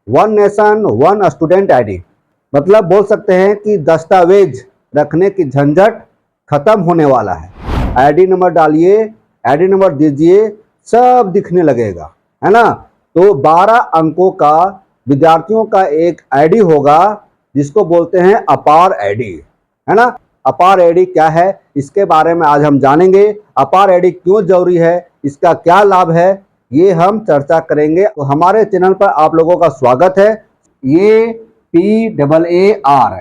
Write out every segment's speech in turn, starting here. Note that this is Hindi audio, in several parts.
One nation one student ID, मतलब बोल सकते हैं कि दस्तावेज रखने की झंझट खत्म होने वाला है। आईडी नंबर डालिए, आईडी नंबर दीजिए, सब दिखने लगेगा, है ना। तो 12 अंकों का विद्यार्थियों का एक आईडी होगा जिसको बोलते हैं अपार आईडी, है ना। अपार आईडी क्या है, इसके बारे में आज हम जानेंगे। अपार आईडी क्यों जरूरी है, इसका क्या लाभ है, ये हम चर्चा करेंगे। तो हमारे चैनल पर आप लोगों का स्वागत है। ये APAR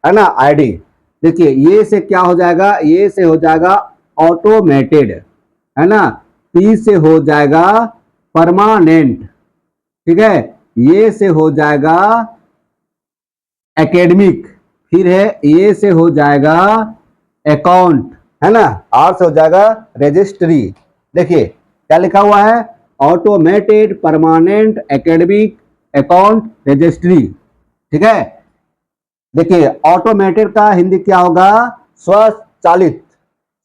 है ना आईडी। देखिए ये से क्या हो जाएगा, ये से हो जाएगा ऑटोमेटेड, है ना। P से हो जाएगा परमानेंट, ठीक है। ये से हो जाएगा एकेडमिक, फिर है ये से हो जाएगा अकाउंट, है ना। R से हो जाएगा रजिस्ट्री। देखिए क्या लिखा हुआ है, automated permanent academic account registry, ठीक है। देखिए ऑटोमेटेड का हिंदी क्या होगा, स्वचालित,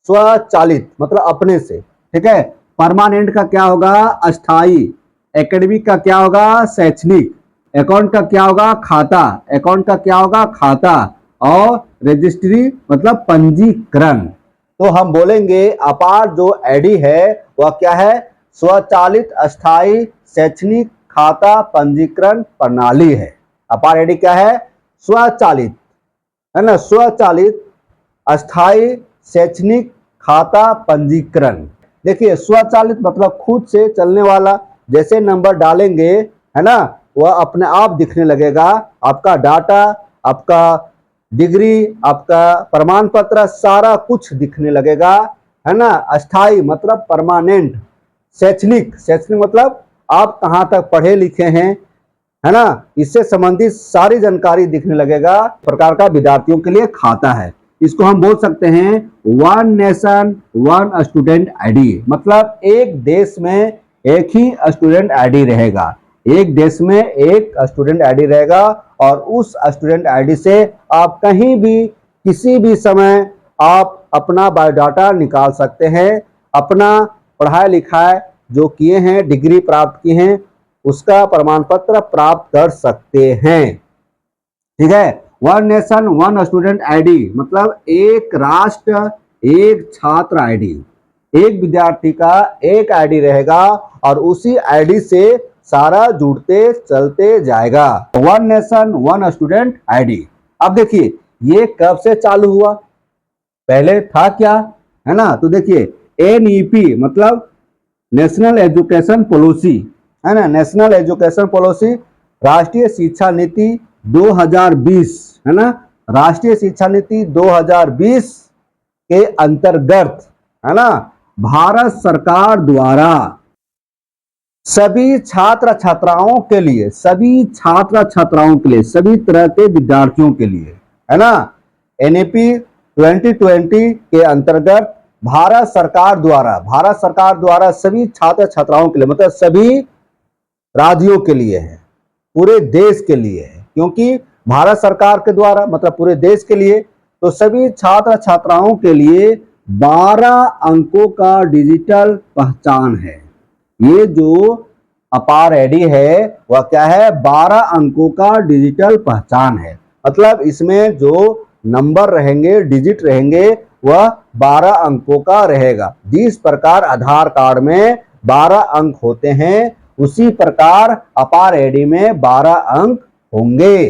स्वचालित मतलब अपने से, ठीक है। परमानेंट का क्या होगा, अस्थाई। एकेडमिक का क्या होगा, शैक्षणिक। अकाउंट का क्या होगा, खाता। अकाउंट का क्या होगा, खाता। और रजिस्ट्री मतलब पंजीकरण। तो हम बोलेंगे अपार जो आईडी है वह क्या है, स्वचालित अस्थाई शैक्षणिक खाता पंजीकरण प्रणाली है। अपार आईडी क्या है, स्वचालित, है ना, स्वचालित अस्थाई शैक्षणिक खाता पंजीकरण। देखिए स्वचालित मतलब खुद से चलने वाला, जैसे नंबर डालेंगे, है ना, वह अपने आप दिखने लगेगा। आपका डाटा, आपका डिग्री, आपका प्रमाण पत्र, सारा कुछ दिखने लगेगा, है ना। अस्थाई मतलब परमानेंट। शैक्षणिक, शैक्षणिक मतलब आप कहाँ तक पढ़े लिखे हैं, है ना, इससे संबंधित सारी जानकारी दिखने लगेगा। प्रकार का विद्यार्थियों के लिए खाता है। इसको हम बोल सकते हैं one nation one student ID, मतलब एक देश में एक ही स्टूडेंट आईडी रहेगा। एक देश में एक स्टूडेंट आईडी रहेगा और उस स्टूडेंट आईडी से आप कहीं भी किसी भी समय आप अपना बायोडाटा निकाल सकते हैं। अपना पढ़ाई लिखाई जो किए हैं, डिग्री प्राप्त की हैं, उसका प्रमाण पत्र प्राप्त कर सकते हैं, ठीक है। One nation one student ID मतलब एक राष्ट्र एक छात्र आईडी। एक विद्यार्थी का एक आईडी रहेगा और उसी आईडी से सारा जुड़ते चलते जाएगा। One nation one student ID. अब देखिए ये कब से चालू हुआ, पहले था क्या, है ना। तो देखिए NEP मतलब नेशनल एजुकेशन पॉलिसी, है ना, नेशनल एजुकेशन पॉलिसी, राष्ट्रीय शिक्षा नीति 2020, है ना। राष्ट्रीय शिक्षा नीति 2020 के अंतर्गत, है ना, भारत सरकार द्वारा सभी छात्र छात्राओं के लिए, सभी छात्र छात्राओं के लिए, सभी तरह के विद्यार्थियों के लिए, है ना, NEP 2020 के अंतर्गत भारत सरकार द्वारा सभी छात्र छात्राओं के लिए, मतलब सभी राज्यों के लिए है, पूरे देश के लिए है, क्योंकि भारत सरकार के द्वारा मतलब पूरे देश के लिए। तो सभी छात्र छात्राओं के लिए 12 अंकों का डिजिटल पहचान है। ये जो अपार आईडी है वह क्या है, 12 अंकों का डिजिटल पहचान है। मतलब इसमें जो नंबर रहेंगे, डिजिट रहेंगे, वह 12 अंकों का रहेगा। जिस प्रकार आधार कार्ड में 12 अंक होते हैं, उसी प्रकार अपार आईडी में 12 अंक होंगे,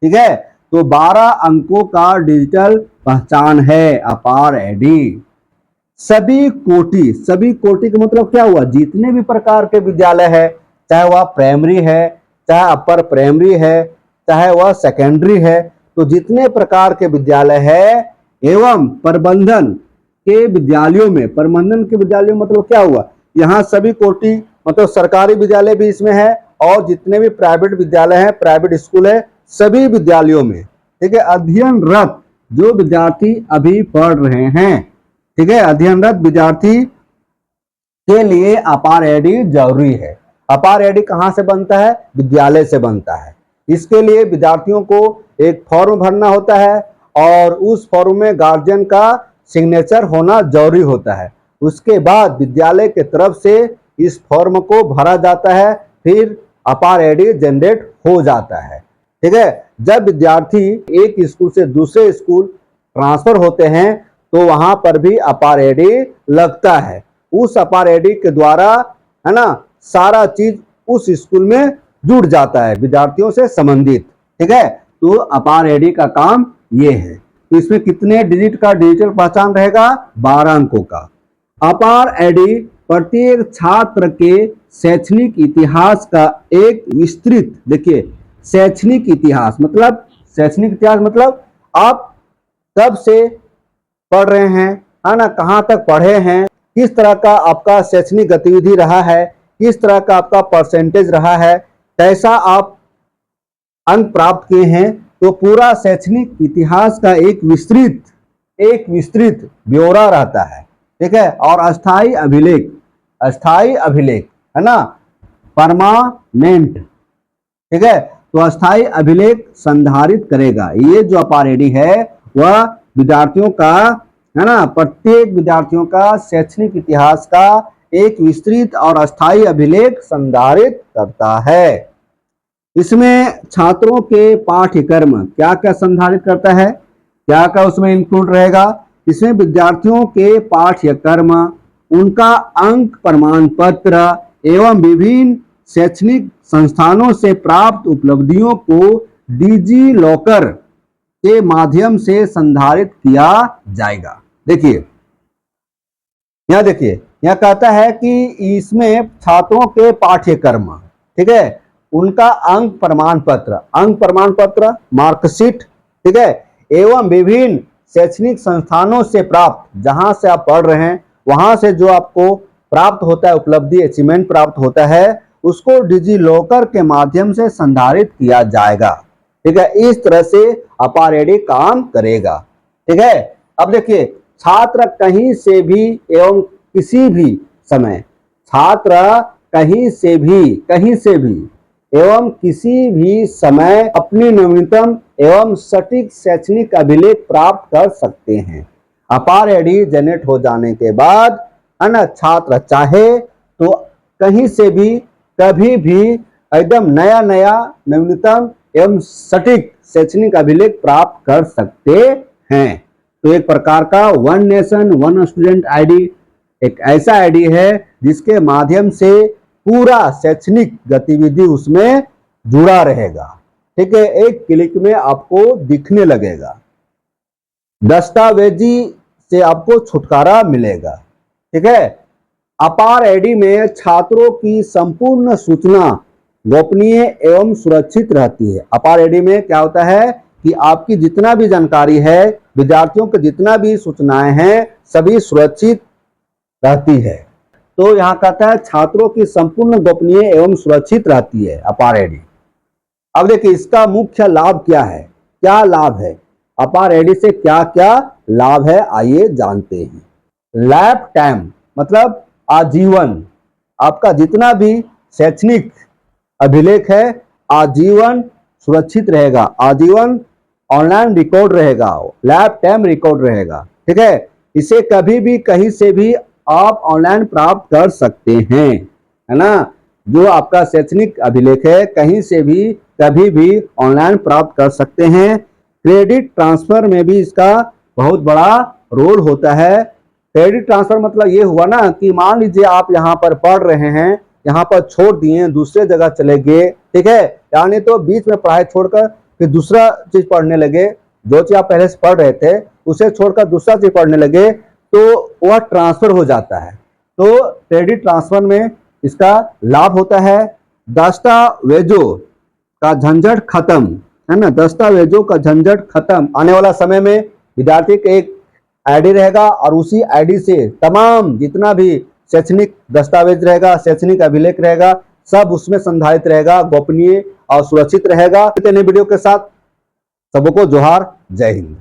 ठीक है। तो 12 अंकों का डिजिटल पहचान है अपार आईडी। सभी कोटि का मतलब क्या हुआ, जितने भी प्रकार के विद्यालय है, चाहे वह प्राइमरी है, चाहे अपर प्राइमरी है, चाहे वह सेकेंडरी है, तो जितने प्रकार के विद्यालय है एवं प्रबंधन के विद्यालयों में, प्रबंधन के विद्यालयों मतलब क्या हुआ, यहाँ सभी कोटि मतलब सरकारी विद्यालय भी इसमें है और जितने भी प्राइवेट विद्यालय हैं, प्राइवेट स्कूल है, सभी विद्यालयों में, ठीक है, अध्ययनरत जो विद्यार्थी अभी पढ़ रहे हैं, ठीक है, अध्ययनरत विद्यार्थी के लिए अपार आईडी जरूरी है। अपार आईडी कहाँ से बनता है, विद्यालय से बनता है। इसके लिए विद्यार्थियों को एक फॉर्म भरना होता है और उस फॉर्म में गार्जियन का सिग्नेचर होना जरूरी होता है। उसके बाद विद्यालय के तरफ से इस फॉर्म को भरा जाता है, फिर अपार आईडी जनरेट हो जाता है। ठीक है, जब विद्यार्थी एक स्कूल से दूसरे स्कूल ट्रांसफर होते हैं तो वहां पर भी अपार आईडी लगता है। उस अपार आईडी के द्वारा, है ना, सारा चीज उस स्कूल में जुड़ जाता है विद्यार्थियों से संबंधित। ठीक है, तो अपार आईडी का काम ये है। तो इसमें कितने डिजिट का डिजिटल पहचान रहेगा? 12 अंकों का। अपार आईडी प्रत्येक छात्र के शैक्षणिक इतिहास का एक विस्तृत, देखिए शैक्षणिक इतिहास मतलब आप कब से पढ़ रहे हैं, है ना, कहाँ तक पढ़े हैं, किस तरह का आपका शैक्षणिक गतिविधि रहा है, किस तरह का आपका परसेंटेज रहा है, कैसा आप अंक प्राप्त किए हैं, तो पूरा शैक्षणिक इतिहास का एक विस्तृत ब्यौरा रहता है। ठीक है, और अस्थाई अभिलेख, है ना, परमानेंट। ठीक है, तो अस्थाई अभिलेख संधारित करेगा। ये जो अपार आईडी है वह विद्यार्थियों का, है ना, प्रत्येक विद्यार्थियों का शैक्षणिक इतिहास का एक विस्तृत और अस्थाई अभिलेख संधारित करता है। इसमें छात्रों के पाठ्यक्रम क्या क्या संधारित करता है, क्या क्या उसमें इंक्लूड रहेगा? इसमें विद्यार्थियों के पाठ्यक्रम, उनका अंक प्रमाण पत्र एवं विभिन्न शैक्षणिक संस्थानों से प्राप्त उपलब्धियों को डिजी लॉकर के माध्यम से संधारित किया जाएगा। देखिए यह कहता है कि इसमें छात्रों के पाठ्यक्रम, ठीक है, उनका अंक प्रमाण पत्र मार्कशीट, ठीक है, एवं विभिन्न शैक्षणिक संस्थानों से प्राप्त, जहां से आप पढ़ रहे हैं वहां से जो आपको प्राप्त होता है उपलब्धि, अचीवमेंट प्राप्त होता है, उसको डिजी लॉकर के माध्यम से संधारित किया जाएगा। ठीक है, इस तरह से अपार आईडी काम करेगा। ठीक है, अब देखिए, छात्र कहीं से भी एवं किसी भी समय, एवं किसी भी समय अपनी नवीनतम एवं सटीक शैक्षणिक अभिलेख प्राप्त कर सकते हैं। अपार आईडी जनरेट हो जाने के बाद, है ना, छात्र चाहे तो कहीं से भी कभी भी एकदम नया नवीनतम एवं सटीक शैक्षणिक अभिलेख प्राप्त कर सकते हैं। तो एक प्रकार का one nation one student ID एक ऐसा आईडी है जिसके माध्यम से पूरा शैक्षणिक गतिविधि उसमें जुड़ा रहेगा। ठीक है, एक क्लिक में आपको दिखने लगेगा, दस्तावेजी से आपको छुटकारा मिलेगा। ठीक है, अपार आईडी में छात्रों की संपूर्ण सूचना गोपनीय एवं सुरक्षित रहती है। अपार आईडी में क्या होता है कि आपकी जितना भी जानकारी है, विद्यार्थियों के जितना भी सूचनाएं हैं, सभी सुरक्षित रहती है। तो यहाँ कहता है छात्रों की संपूर्ण गोपनीय एवं सुरक्षित रहती है अपार आईडी। अब देखिए इसका मुख्य लाभ क्या है, क्या लाभ है अपार आईडी से, क्या क्या लाभ है, आइए जानते हैं। लाइफ टाइम मतलब आजीवन, आपका जितना भी शैक्षणिक अभिलेख है आजीवन सुरक्षित रहेगा, आजीवन ऑनलाइन रिकॉर्ड रहेगा, लाइफ टाइम रिकॉर्ड रहेगा। ठीक है, इसे कभी भी कहीं से भी आप ऑनलाइन प्राप्त कर सकते हैं, है ना। जो आपका शैक्षणिक अभिलेख है कहीं से भी कभी भी ऑनलाइन प्राप्त कर सकते हैं। क्रेडिट ट्रांसफर में भी इसका बहुत बड़ा रोल होता है। क्रेडिट ट्रांसफर मतलब ये हुआ ना कि मान लीजिए आप यहाँ पर पढ़ रहे हैं, यहाँ पर छोड़ दिए, दूसरे जगह चले गए, ठीक है, यानी तो बीच में पढ़ाई छोड़कर फिर दूसरा चीज पढ़ने लगे, जो चीज आप पहले से पढ़ रहे थे उसे छोड़कर दूसरा चीज पढ़ने लगे, तो वह ट्रांसफर हो जाता है। तो क्रेडिट ट्रांसफर में इसका लाभ होता है। दस्तावेजों का झंझट खत्म, है ना, दस्तावेजों का झंझट खत्म। आने वाला समय में विद्यार्थी का एक आईडी रहेगा और उसी आईडी से तमाम जितना भी शैक्षणिक दस्तावेज रहेगा, शैक्षणिक अभिलेख रहेगा, सब उसमें संधारित रहेगा, गोपनीय और सुरक्षित रहेगा। वीडियो के साथ सबको जोहार, जय हिंद।